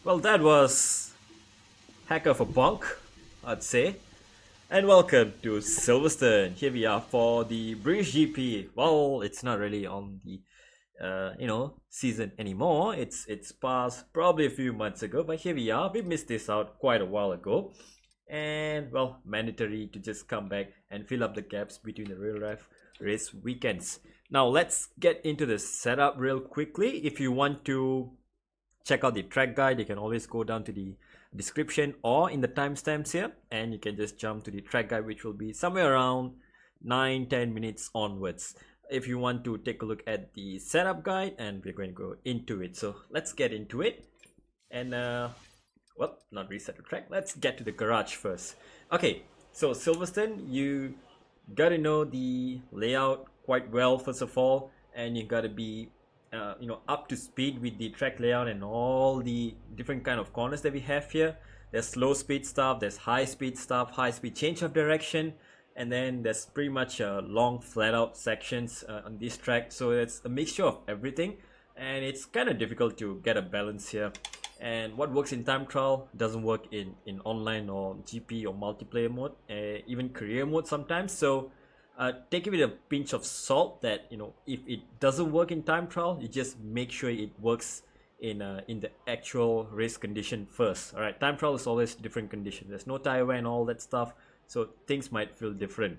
Well, that was heck of a bonk, I'd say. And welcome to Silverstone. Here we are for the British GP. Well, it's not really on the season anymore. It's passed probably a few months ago, but here we are. We missed this out quite a while ago, and well, mandatory to just come back and fill up the gaps between the real life race weekends. Now let's get into the setup real quickly. If you want to check out the track guide, you can always go down to the description or in the timestamps here, and you can just jump to the track guide, which will be somewhere around 9-10 minutes onwards if you want to take a look at the setup guide, and we're going to go into it. So let's get into it. And well, not reset the track, let's get to the garage first. Okay, so Silverstone, you got to know the layout quite well first of all, and you got to be up to speed with the track layout and all the different kind of corners that we have here. There's slow speed stuff, there's high speed stuff, high speed change of direction, and then there's pretty much long flat out sections on this track. So it's a mixture of everything, and it's kind of difficult to get a balance here. And what works in time trial doesn't work in online or GP or multiplayer mode, even career mode sometimes. So take it with a pinch of salt that, if it doesn't work in time trial, you just make sure it works in the actual race condition first. All right, time trial is always different condition. There's no tire wear and all that stuff, so things might feel different.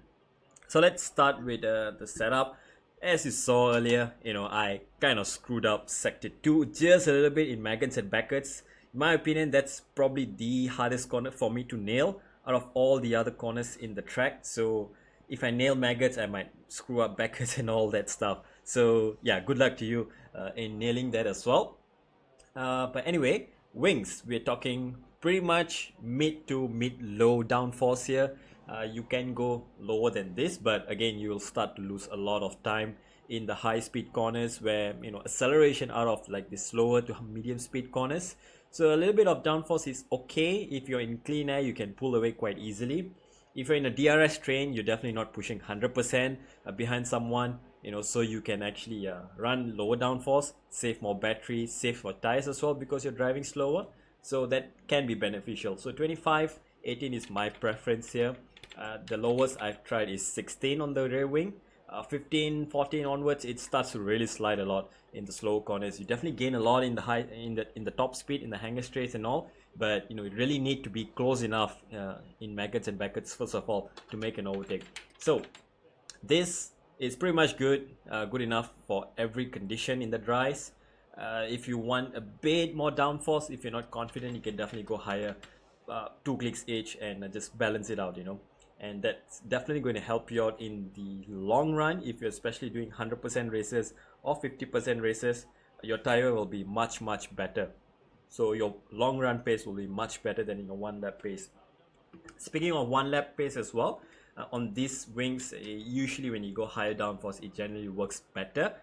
So let's start with the setup. As you saw earlier, I kind of screwed up sector 2 just a little bit in maggots and backwards. In my opinion, that's probably the hardest corner for me to nail out of all the other corners in the track. So if I nail maggots, I might screw up backwards and all that stuff. So yeah, good luck to you in nailing that as well. But anyway, wings, we're talking pretty much mid to mid-low downforce here. You can go lower than this, but again, you will start to lose a lot of time in the high speed corners where, acceleration out of like the slower to medium speed corners. So a little bit of downforce is okay. If you're in clean air, you can pull away quite easily. If you're in a DRS train, you're definitely not pushing 100% behind someone, so you can actually run lower downforce, save more battery, save for tires as well because you're driving slower. So that can be beneficial. So 25, 18 is my preference here. The lowest I've tried is 16 on the rear wing. 15, 14 onwards, it starts to really slide a lot in the slow corners. You definitely gain a lot in the top speed, in the hanger straights and all, but you really need to be close enough in maggots and backwards first of all to make an overtake. So this is pretty much good enough for every condition in the dries. If you want a bit more downforce, if you're not confident, you can definitely go higher, 2 clicks each, and just balance it out, and that's definitely going to help you out in the long run. If you're especially doing 100% races or 50% races, your tire will be much better, so your long run pace will be much better than in a one lap pace. Speaking of one lap pace as well, on these wings, usually when you go higher downforce, it generally works better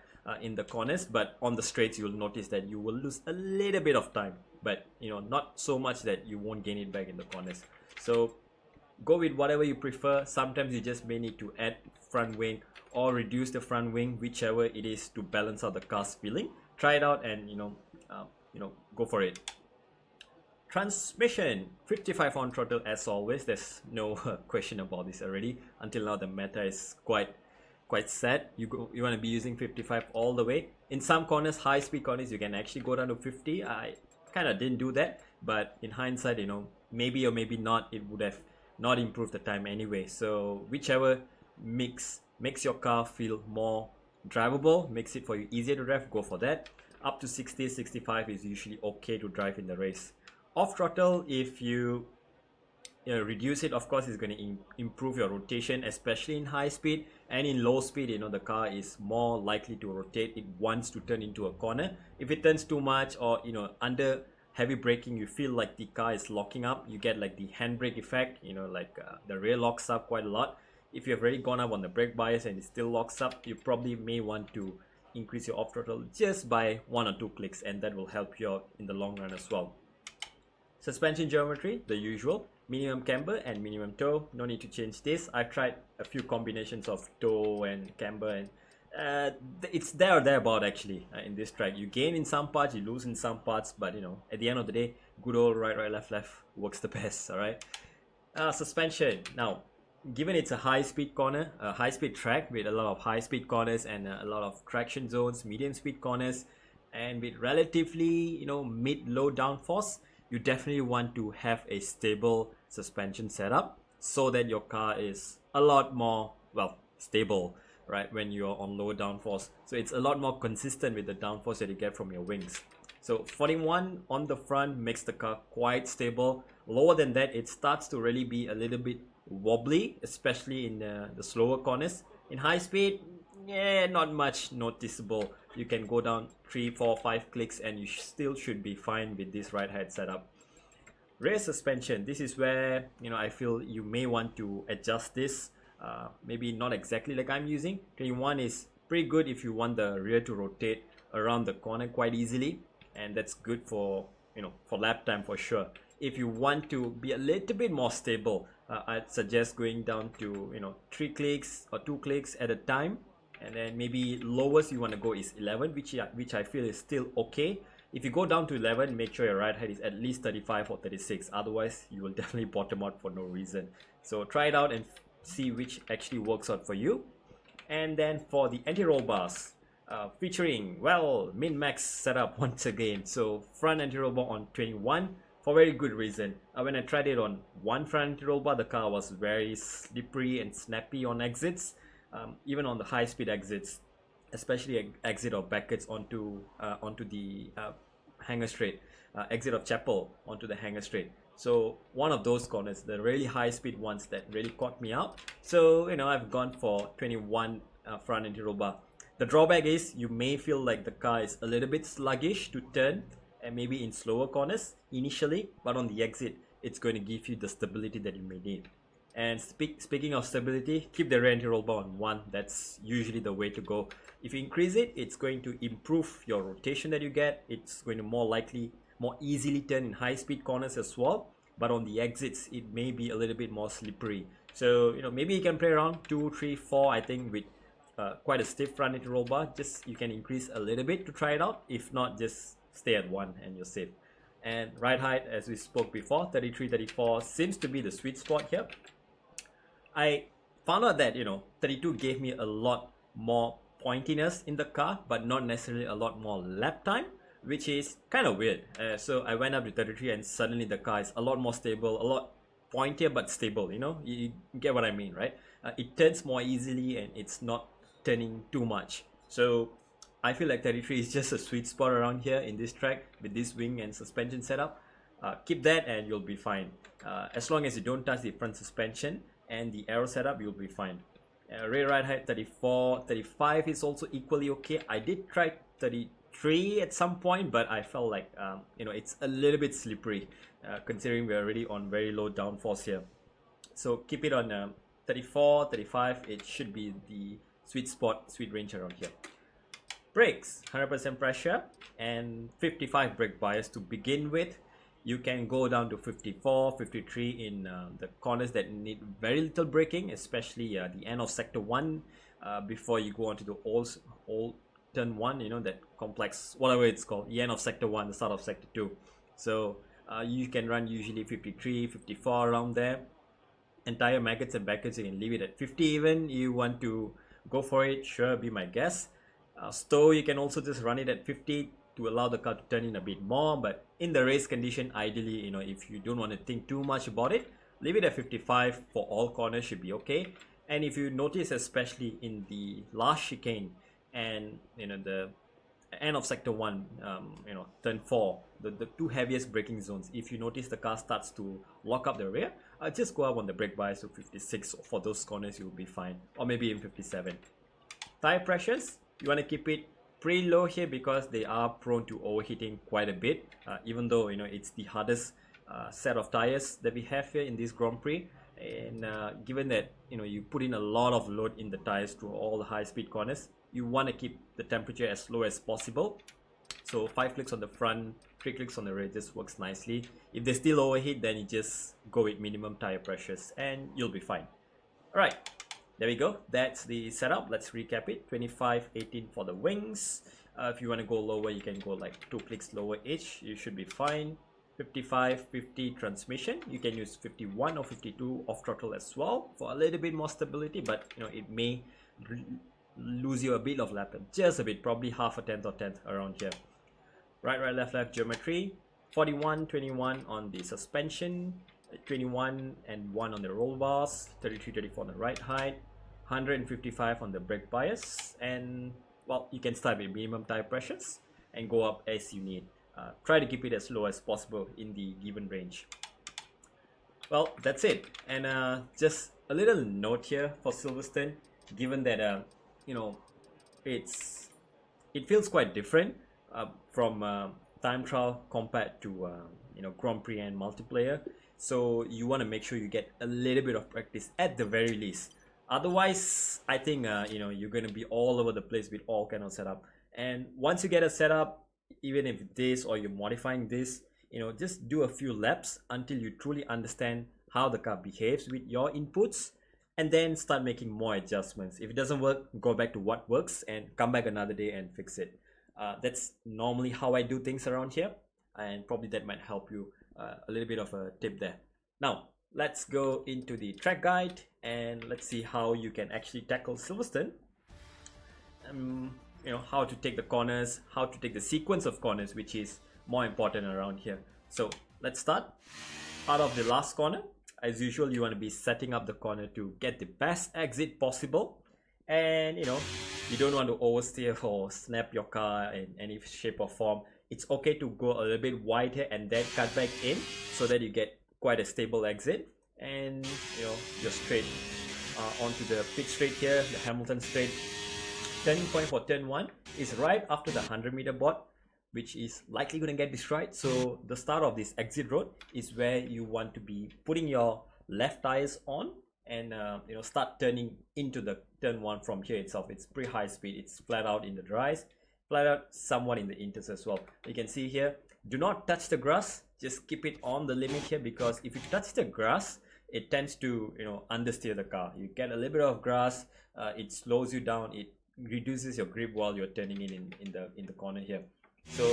in the corners, but on the straights you'll notice that you will lose a little bit of time, but not so much that you won't gain it back in the corners. So go with whatever you prefer. Sometimes you just may need to add front wing or reduce the front wing, whichever it is, to balance out the car's feeling. Try it out and go for it. Transmission, 55 on throttle as always. There's no question about this already. Until now the meta is quite set. You want to be using 55 all the way. In some corners, high speed corners, you can actually go down to 50. I kind of didn't do that, but in hindsight, maybe or maybe not, it would have not improve the time anyway. So whichever makes your car feel more drivable, makes it for you easier to drive, go for that. Up to 60, 65 is usually okay to drive in the race. Off throttle, if you reduce it, of course it's going to improve your rotation, especially in high speed. And in low speed, the car is more likely to rotate. It wants to turn into a corner. If it turns too much, or under heavy braking, you feel like the car is locking up, you get like the handbrake effect, the rear locks up quite a lot. If you've already gone up on the brake bias and it still locks up, you probably may want to increase your off throttle just by 1 or 2 clicks, and that will help you out in the long run as well. Suspension geometry, the usual, minimum camber and minimum toe. No need to change this. I've tried a few combinations of toe and camber, and It's there or thereabout actually in this track. You gain in some parts, you lose in some parts, but you know, at the end of the day, good old right, right, left, left works the best. All right. Suspension. Now, given it's a high-speed corner, a high-speed track with a lot of high-speed corners and a lot of traction zones, medium-speed corners, and with relatively, you know, mid-low downforce, you definitely want to have a stable suspension setup so that your car is a lot more, well, stable, right, when you're on low downforce. So it's a lot more consistent with the downforce that you get from your wings. So 41 on the front makes the car quite stable. Lower than that, it starts to really be a little bit wobbly, especially in the slower corners. In high speed, yeah, not much noticeable. You can go down 3, 4, 5 clicks and you still should be fine with this ride height setup. Rear suspension, this is where, you know, I feel you may want to adjust this. Maybe not exactly like I'm using. 21 is pretty good if you want the rear to rotate around the corner quite easily, and that's good for, you know, for lap time for sure. If you want to be a little bit more stable, I'd suggest going down to, you know, 3 clicks or 2 clicks at a time, and then maybe lowest you want to go is 11, which I feel is still okay. If you go down to 11, make sure your ride height is at least 35 or 36, otherwise you will definitely bottom out for no reason. So try it out and see which actually works out for you. And then for the anti-roll bars, featuring, well, min-max setup once again. So front anti-roll bar on 21 for very good reason. When I tried it on one front anti-roll bar, the car was very slippery and snappy on exits, even on the high-speed exits, especially exit of Beckett's onto the hanger straight, exit of Chapel onto the hanger straight. So one of those corners, the really high speed ones that really caught me out. So, you know, I've gone for 21 front anti-roll bar. The drawback is you may feel like the car is a little bit sluggish to turn, and maybe in slower corners initially, but on the exit it's going to give you the stability that you may need. And speaking of stability, keep the rear anti-roll bar on 1. That's usually the way to go. If you increase it, it's going to improve your rotation that you get. It's going to more easily turn in high speed corners as well. But on the exits, it may be a little bit more slippery. So, you know, maybe you can play around 2, 3, 4, I think, with quite a stiff front anti-roll bar. Just you can increase a little bit to try it out. If not, just stay at 1 and you're safe. And ride height, as we spoke before, 33, 34 seems to be the sweet spot here. I found out that, you know, 32 gave me a lot more pointiness in the car, but not necessarily a lot more lap time, which is kind of weird. So I went up to 33 and suddenly the car is a lot more stable, a lot pointier but stable, you know, you get what I mean, right? It turns more easily and it's not turning too much. So I feel like 33 is just a sweet spot around here in this track with this wing and suspension setup. Keep that and you'll be fine. As long as you don't touch the front suspension and the aero setup, you'll be fine. Rear ride height 34, 35 is also equally okay. I did try 33 at some point, but I felt like you know, it's a little bit slippery considering we're already on very low downforce here. So keep it on 34, 35. It should be the sweet spot, sweet range around here. Brakes, 100% pressure and 55 brake bias to begin with. You can go down to 54, 53 in the corners that need very little braking, especially the end of sector 1 before you go on to the old turn 1, you know, that complex, whatever it's called, the end of sector 1, the start of sector 2. So you can run usually 53, 54 around there. Entire maggots and Beckett's, you can leave it at 50 even. You want to go for it, sure, be my guess. Stow, you can also just run it at 50 to allow the car to turn in a bit more, but in the race condition, ideally, you know, if you don't want to think too much about it, leave it at 55 for all corners, should be okay. And if you notice, especially in the last chicane and, you know, the end of sector 1, you know, turn 4, the two heaviest braking zones, if you notice the car starts to lock up the rear, just go up on the brake bias to 56. For those corners you'll be fine, or maybe even 57. Tire pressures, you want to keep it pretty low here because they are prone to overheating quite a bit, even though, you know, it's the hardest set of tires that we have here in this Grand Prix. And given that, you know, you put in a lot of load in the tires through all the high speed corners, you want to keep the temperature as low as possible. So 5 clicks on the front, 3 clicks on the rear just works nicely. If they still overheat, then you just go with minimum tire pressures and you'll be fine. Alright, there we go. That's the setup. Let's recap it. 25-18 for the wings. If you want to go lower, you can go like 2 clicks lower each. You should be fine. 55-50 transmission. You can use 51 or 52 off throttle as well for a little bit more stability, but you know, it may lose you a bit of lap time, just a bit, probably half a tenth or tenth around here. Right, left geometry. 41-21 on the suspension, 21 and 1 on the roll bars, 33-34 on the right height, 155 on the brake bias, and well, you can start with minimum tire pressures and go up as you need. Try to keep it as low as possible in the given range. Well, that's it. And just a little note here for Silverstone, given that you know, it feels quite different from time trial compared to you know, Grand Prix and multiplayer. So you want to make sure you get a little bit of practice at the very least. Otherwise, I think you know, you're going to be all over the place with all kind of setup. And once you get a setup, even if this or you're modifying this, you know, just do a few laps until you truly understand how the car behaves with your inputs, and then start making more adjustments. If it doesn't work, go back to what works and come back another day and fix it. That's normally how I do things around here, and probably that might help you a little bit of a tip there. Now let's go into the track guide and let's see how you can actually tackle Silverstone. You know, how to take the corners, how to take the sequence of corners, which is more important around here. So let's start. Out of the last corner, as usual, you want to be setting up the corner to get the best exit possible. And you know, you don't want to oversteer or snap your car in any shape or form. It's okay to go a little bit wide here and then cut back in so that you get quite a stable exit. And you know, you're straight onto the pit straight here, the Hamilton straight. Turning point for turn 1 is right after the 100-meter board, which is likely going to get destroyed. So the start of this exit road is where you want to be putting your left tires on and you know, start turning into the turn 1 from here itself. It's pretty high speed. It's flat out in the dries, flat out somewhat in the inters as well. You can see here, do not touch the grass. Just keep it on the limit here, because if you touch the grass, it tends to, you know, understeer the car. You get a little bit of grass, it slows you down, it reduces your grip while you're turning in the corner here. So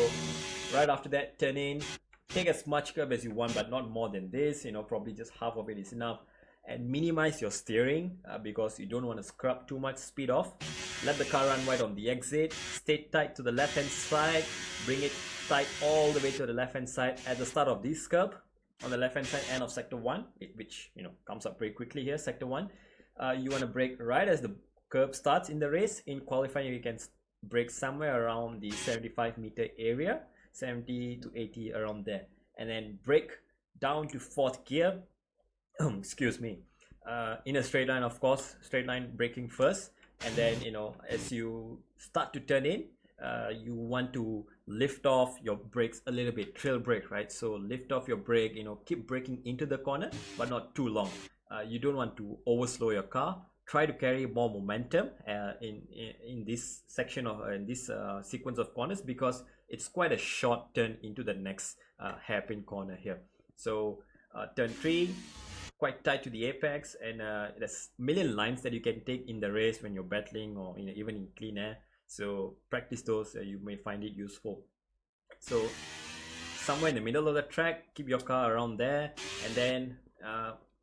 right after that, turn in, take as much curb as you want, but not more than this. You know, probably just half of it is enough. And minimize your steering because you don't want to scrub too much speed off. Let the car run wide on the exit. Stay tight to the left hand side. Bring it tight all the way to the left hand side at the start of this curb on the left hand side, end of sector 1, which you know, comes up very quickly here. Sector 1, you want to brake right as the curb starts in the race. In qualifying, you can brake somewhere around the 75-meter area, 70 to 80 around there, and then brake down to 4th gear. Excuse me, in a straight line, of course, straight line braking first, and then you know, as you start to turn in, you want to lift off your brakes a little bit, trail brake, right? So lift off your brake, you know, keep braking into the corner, but not too long. You don't want to overslow your car. Try to carry more momentum in this section of in this sequence of corners, because it's quite a short turn into the next hairpin corner here. So turn 3, quite tight to the apex, and there's a million lines that you can take in the race when you're battling, or you know, even in clean air. So practice those, you may find it useful. So somewhere in the middle of the track, keep your car around there, and then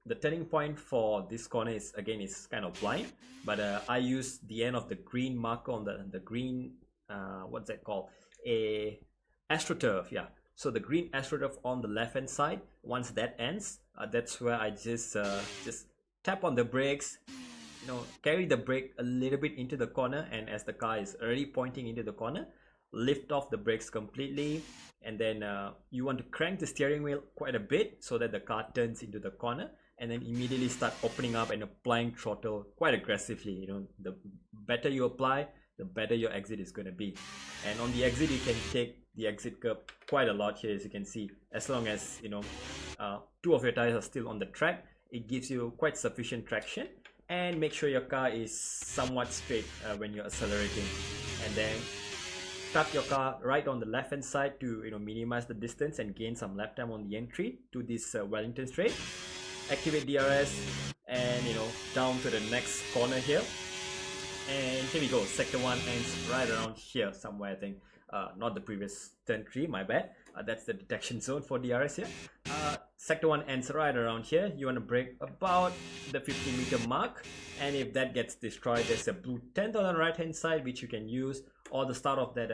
the turning point for this corner is, again, is kind of blind, but I use the end of the green marker on the green, what's that called, a AstroTurf, yeah. So the green AstroTurf on the left hand side, once that ends, that's where I just tap on the brakes, you know, carry the brake a little bit into the corner, and as the car is already pointing into the corner, lift off the brakes completely, and then you want to crank the steering wheel quite a bit so that the car turns into the corner, and then immediately start opening up and applying throttle quite aggressively. You know, the better you apply, the better your exit is going to be. And on the exit, you can take the exit curb quite a lot here, as you can see. As long as, you know, 2 of your tires are still on the track, it gives you quite sufficient traction. And make sure your car is somewhat straight when you're accelerating, and then tuck your car right on the left hand side to, you know, minimize the distance and gain some lap time on the entry to this Wellington straight. Activate DRS, and down to the next corner here. And here we go, sector 1 ends right around here somewhere, I think. Not the previous turn 3, my bad. That's the detection zone for DRS here. Sector 1 ends right around here. You want to brake about the 50-meter mark, and if that gets destroyed, there's a blue tent on the right hand side which you can use, or the start of that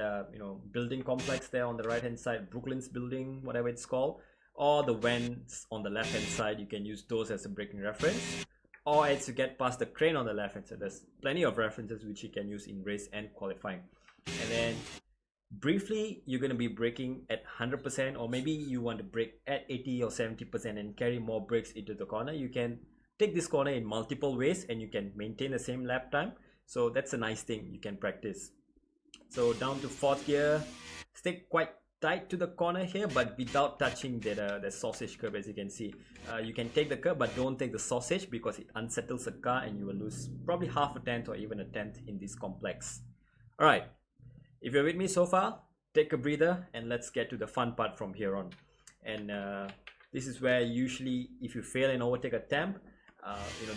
building complex there on the right hand side, Brooklyn's building, whatever it's called, or the vents on the left hand side. You can use those as a braking reference, or as you get past the crane on the left hand side. There's plenty of references which you can use in race and qualifying. And then briefly, you're going to be braking at 100%, or maybe you want to brake at 80 or 70% and carry more brakes into the corner. You can take this corner in multiple ways and you can maintain the same lap time. So that's a nice thing you can practice. So down to 4th gear, stay quite tight to the corner here, but without touching the sausage curve. As you can see, you can take the curve, but don't take the sausage because it unsettles the car and you will lose probably half a tenth or even a tenth in this complex. All right, if you're with me so far, take a breather and let's get to the fun part from here on. And this is where usually if you fail and overtake attempt,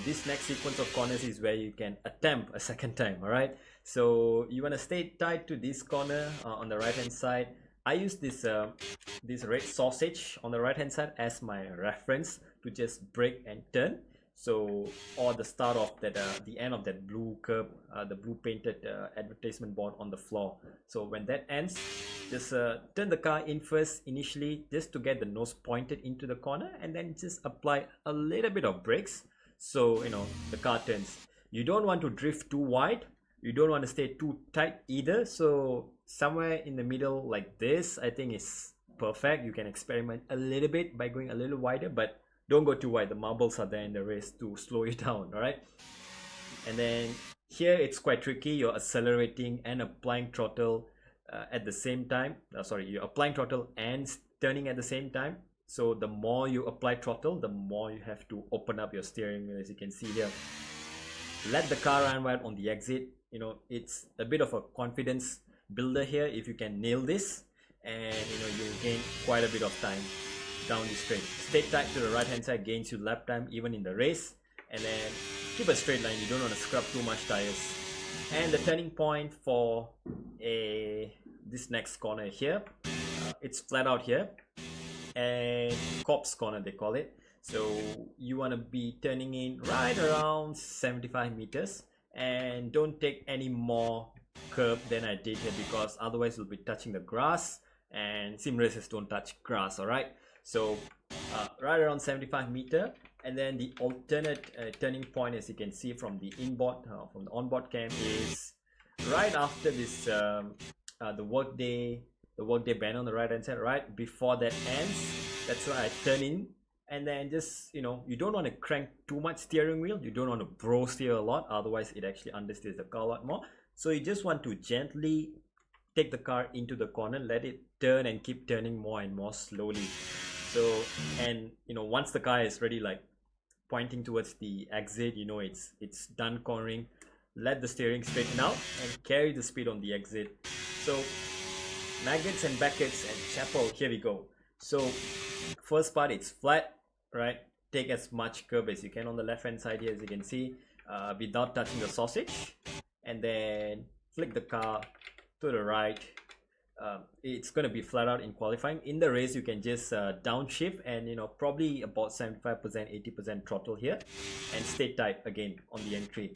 this next sequence of corners is where you can attempt a second time. All right, so you want to stay tight to this corner on the right hand side. I use this red sausage on the right hand side as my reference to just brake and turn. So, or the start of that, the end of that blue curb, the blue painted advertisement board on the floor. So when that ends, just turn the car in first initially, just to get the nose pointed into the corner, and then just apply a little bit of brakes. So the car turns. You don't want to drift too wide. You don't want to stay too tight either. So somewhere in the middle like this, I think is perfect. You can experiment a little bit by going a little wider, but don't go too wide. The marbles are there in the race to slow you down. All right. And then here it's quite tricky. You're accelerating and applying throttle at the same time. You're applying throttle and turning at the same time. So the more you apply throttle, the more you have to open up your steering wheel, as you can see here. Let the car run wide on the exit. It's a bit of a confidence builder here if you can nail this, and you'll gain quite a bit of time down the straight. Stay tight to the right hand side, gains you lap time even in the race, and then keep a straight line. You don't want to scrub too much tires. And the turning point for this next corner here, it's flat out here, and Cops corner they call it. So you want to be turning in right around 75 meters, and don't take any more curve than I did here, because otherwise you'll be touching the grass, and sim races don't touch grass. All right, so right around 75 meter, and then the alternate turning point, as you can see from the from the onboard cam, is right after this the workday band on the right hand side, right before that ends. That's why I turn in. And then just, you don't want to crank too much steering wheel. You don't want to bro steer a lot. Otherwise, it actually understeers the car a lot more. So you just want to gently take the car into the corner, let it turn and keep turning more and more slowly. So, and, once the car is ready, like pointing towards the exit, it's done cornering. Let the steering straighten out and carry the speed on the exit. So, maggots and buckets and chapel, here we go. So, first part, it's flat. Right, take as much curve as you can on the left hand side here, as you can see, without touching the sausage, and then flick the car to the right. It's going to be flat out in qualifying. In the race, you can just downshift and probably about 75%, 80% throttle here, and stay tight again on the entry.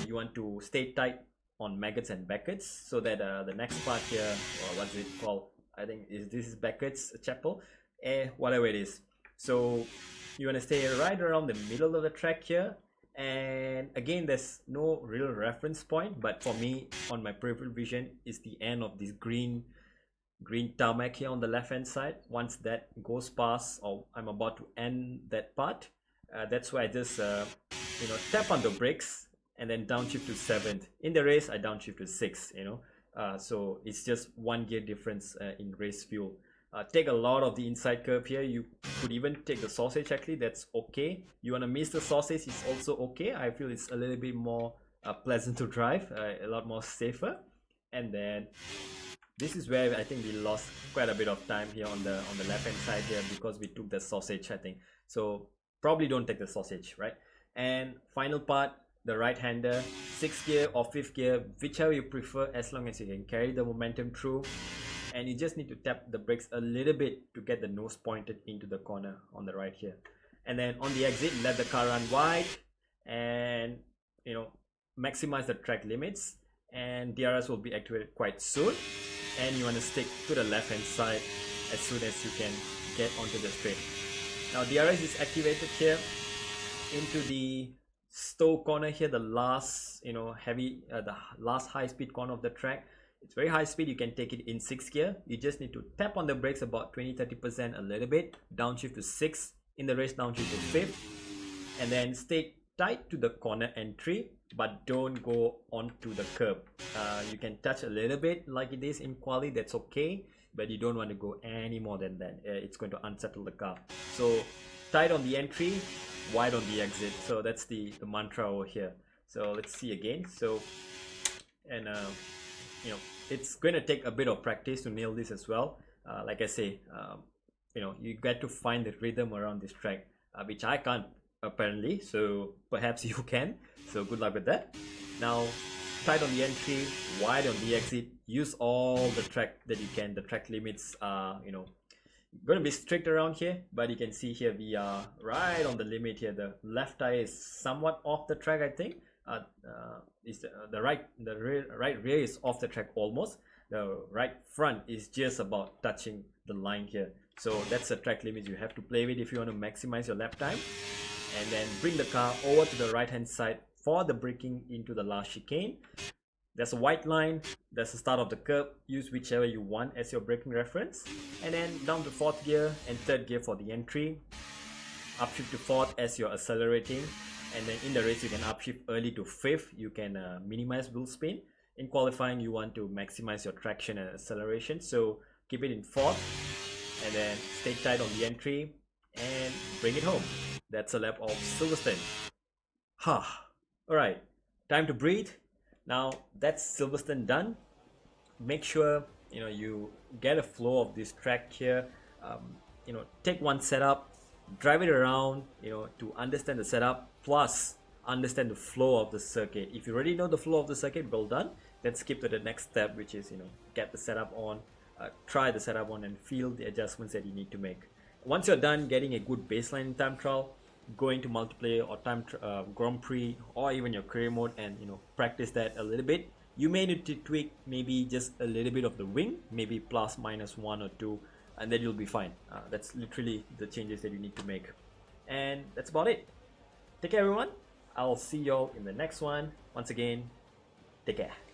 You want to stay tight on maggots and buckets, so that the next part here, or what's it called, I think this is buckets chapel, whatever it is. So you want to stay right around the middle of the track here, and again, there's no real reference point, but for me, on my peripheral vision, is the end of this green tarmac here on the left hand side. Once that goes past, or I'm about to end that part, that's why I just tap on the brakes and then downshift to 7th. In the race, I downshift to 6th. So it's just 1 gear difference in race fuel. Take a lot of the inside curve here. You could even take the sausage, actually, that's okay. You want to miss the sausage, it's also okay. I feel it's a little bit more pleasant to drive, a lot more safer. And then this is where I think we lost quite a bit of time here on the left hand side here, because we took the sausage, I think. So probably don't take the sausage, right? And final part, the right hander, 6th gear or 5th gear, whichever you prefer, as long as you can carry the momentum through. And you just need to tap the brakes a little bit to get the nose pointed into the corner on the right here. And then on the exit, let the car run wide and maximize the track limits, and DRS will be activated quite soon, and you want to stick to the left hand side as soon as you can get onto the straight. Now DRS is activated here into the stow corner here, the last the last high speed corner of the track. It's very high speed. You can take it in 6th gear. You just need to tap on the brakes about 20-30% a little bit, downshift to 6th, in the race downshift to 5th, and then stay tight to the corner entry, but don't go onto the curb. You can touch a little bit like it is in quali, that's okay, but you don't want to go any more than that. It's going to unsettle the car. So tight on the entry, wide on the exit. So that's the mantra over here. So let's see again. So, and it's going to take a bit of practice to nail this as well. Like I say, you get to find the rhythm around this track, which I can't apparently, so perhaps you can. So good luck with that. Now, tight on the entry, wide on the exit. Use all the track that you can. The track limits are going to be strict around here, but you can see here we are right on the limit here. The left tire is somewhat off the track, I think. Is the right rear is off the track almost. The right front is just about touching the line here. So that's the track limit you have to play with if you want to maximize your lap time. And then bring the car over to the right hand side for the braking into the last chicane. There's a white line, that's the start of the curb. Use whichever you want as your braking reference. And then down to 4th gear and 3rd gear for the entry. Upshift to 4th as you're accelerating. And then in the race you can upshift early to 5th. You can minimize wheel spin. In qualifying you want to maximize your traction and acceleration, so keep it in 4th. And then stay tight on the entry and bring it home. That's a lap of Silverstone. Alright, time to breathe. Now that's Silverstone done. Make sure you get a flow of this track here. Take one setup, drive it around to understand the setup, plus understand the flow of the circuit. If you already know the flow of the circuit, well done. Then skip to the next step, which is get the setup on, try the setup on, and feel the adjustments that you need to make. Once you're done getting a good baseline in time trial, go into multiplayer or time Grand Prix or even your career mode and practice that a little bit. You may need to tweak maybe just a little bit of the wing, maybe plus minus 1 or 2, and then you'll be fine. That's literally the changes that you need to make. And that's about it. Take care everyone. I'll see y'all in the next one. Once again, take care.